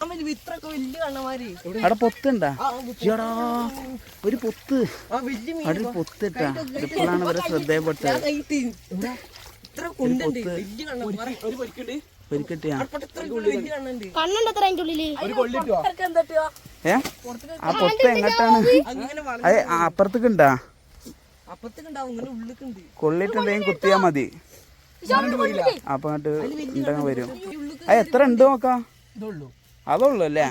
അവിടെ പൊത്തുണ്ടാ ചേടാ ഒരു പൊത്ത് അവിടെ പൊത്തിട്ടാ ഇപ്പോഴാണ് ഇവരെ ശ്രദ്ധയപ്പെട്ടത് ആ പൊത്ത് എങ്ങട്ടാണ് അപ്പുറത്തേക്ക് ഉണ്ടാ കൊള്ളിട്ടുണ്ടെങ്കിൽ കുത്തിയാ മതി അപ്പൊ അങ്ങോട്ട് ഉണ്ടെങ്കിൽ വരും അത് എത്ര ഉണ്ട് നോക്കാം അതുള്ളൂ അല്ലേ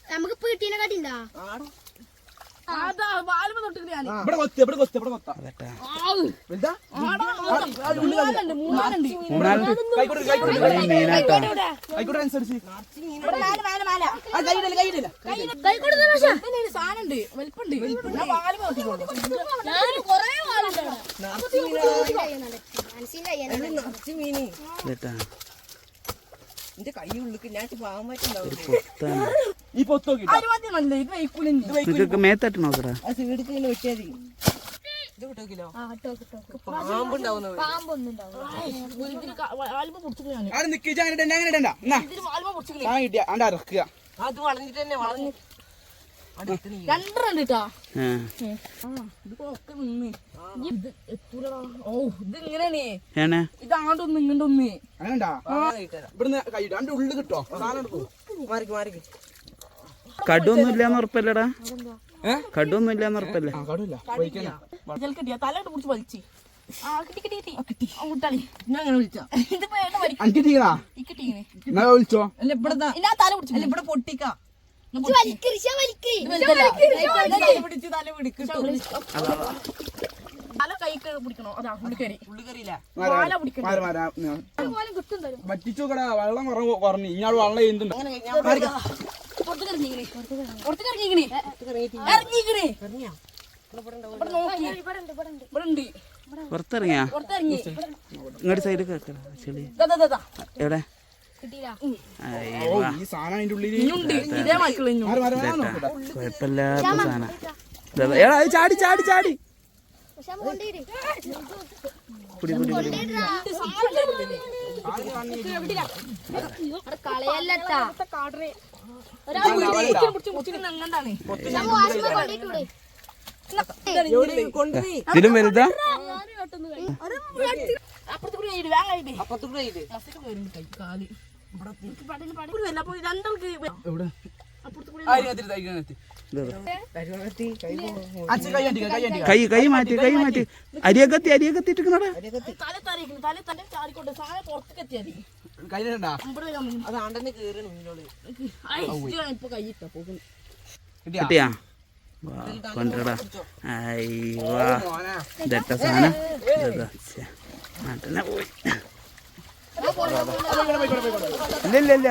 നമുക്ക് പീട്ടീനെ കാട്ടിണ്ടാ മേത്തട്ട് നോക്കടാ അത് വളഞ്ഞിട്ട് തന്നെ വളഞ്ഞു ഇതാണ്ടൊന്ന് ഇങ്ങോട്ടൊന്ന് ഉള്ളിൽ കിട്ടോ കടുവൊന്നുമില്ലാന്ന് ഉറപ്പല്ലടാ കടുവൊന്നുമില്ലാന്ന് ഉറപ്പല്ലേ തലയിട്ട് പിടിച്ച് വലിച്ച് ഇവിടെ പൊട്ടിക്ക പറ്റിച്ചോക്കടാ വെള്ളം കുറഞ്ഞു ഇയാൾ വെള്ളം ചെയ്യുന്നുണ്ട് പുറത്തിറങ്ങിയാ ഇങ്ങോട്ട് സൈഡ് ചെളി എവിടെ ഈ സാധനം അതിന്റെ ഉള്ളിൽ കുഴപ്പമില്ലാത്ത സാധനം എടാ ചാടി ചാടി ചാടി കുടി കുടി കുടി ഇതിലും വലുതാ കൈ കൈ മാറ്റി കൈ മാറ്റി അരിയകത്തി അരിയകത്തിട്ടിക്കണോടെ കിട്ടിയാ കൊണ്ടടാ അയ്യവാ ഇതട്ട സാധനം നാട്ടിനെ പോയി ഇല്ല ഇല്ല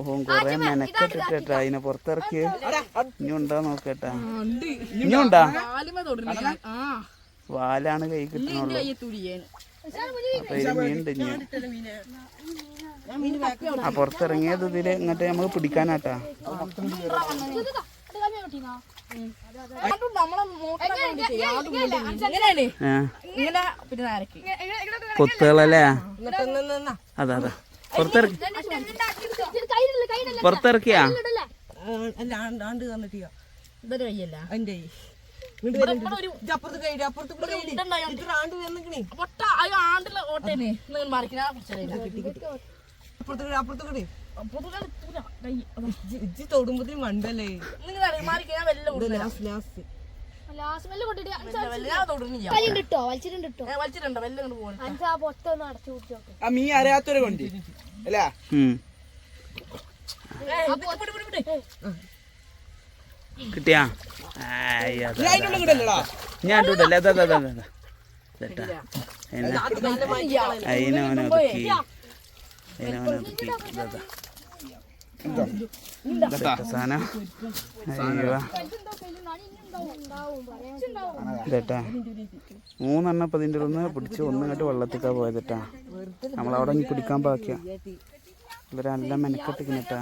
ഓൻ കൊറേ മെനക്കെട്ടിട്ടാ അതിനെ പുറത്തിറക്കി ഇനി ഉണ്ടാ നോക്കട്ടാ ഇനി ഉണ്ടാ വാലാണ് കൈ കിട്ടുന്നുള്ളു അപ്പൊ ഇതിന് മീനുണ്ട് ഇനി ആ പുറത്തിറങ്ങിയത് ഇതില് ഇങ്ങോട്ട് നമുക്ക് പിടിക്കാനാട്ടാ കൊത്തുകളല്ലേ അതാ അതാ പുറത്തിറക്കിയാ തൊടുമ്പത്തിന് മണ്ടല്ലേ മീ അറിയാത്തൊരു കൊണ്ട് അല്ലേ കിട്ടിയാ ഞാൻ ഇട്ടൂട്ടല്ലേ അതിനവനെ ഒതുക്കി സാധനം അയ്യോ ഇതേട്ടാ 3 എണ്ണം ഇപ്പം ഇതിൻ്റെ ഒന്ന് പിടിച്ച് ഒന്നിങ്ങോട്ട് വെള്ളത്തിക്കാ പോയതേട്ടാ നമ്മളവിടെ പിടിക്കാൻ ബാക്കിയാ ഇവരെ നല്ല മെനക്കെട്ടിക്കണേട്ടാ